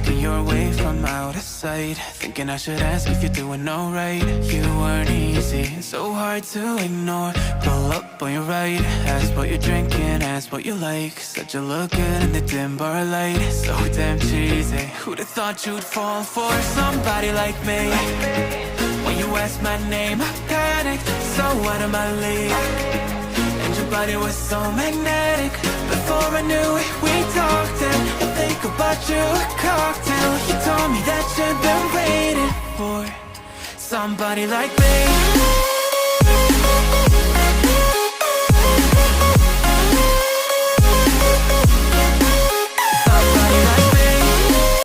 making your way from out of sight, thinking I should ask if you're doing alright. You weren't easy, so hard to ignore. Pull up on your right, ask what you're drinking, ask what you like. Said you look good in the dim bar light, so damn cheesy. Who'd have thought you'd fall for somebody like me? When you asked my name, I panicked, so out of my league. And your body was so magnetic. Before I knew it, we talked, and I think about you a cocktail. You told me that you've been waiting for somebody like me.